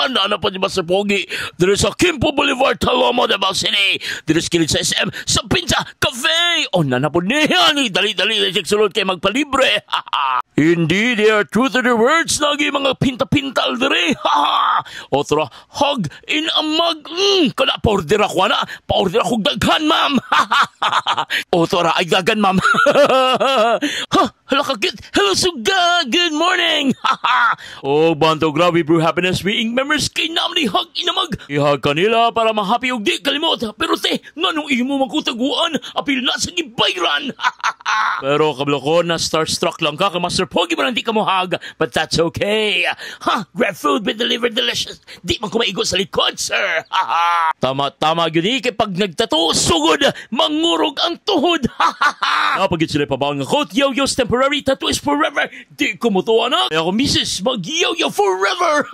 Nana pa ni Master Pogi. Dito sa Kimpo Boulevard, Talomo, Davao City. Dito sa kilid sa SM, sa Pinsa Cafe. O nana po niya ni dali-dali na siya sulod kay magpalibre. Hindi, they are true to their words. Lagi mga pinta-pintal dire. O tara, hug in a mug. Kada pa-order ako na. Pa-order ako daghan, ma'am. O tara, ay dagan, ma'am. Hello, kakit. Hello, suga. Good morning. Oh, banto, grabe, bro. Happiness being members kay naman ni hug in a mug. Ihag kanila para mahappy og di kalimot. Pero te, nga nung imo magkutaguan, apil na sa gibayran. Pero kablo ko, na starstruck lang ka, Master Pogi mo hindi ka mo hug. But that's okay. Grab food be delivered delicious. Di man ko maigo sa likod, sir. Tama, yun kay pag nagtato, sugod, mangurog ang tuhod. Kapag sila pabaon nga quote, yo-yo's temporary, tattoo is forever. Di ko mo to, anak. Kaya ako, misis, mag-yo-yo forever.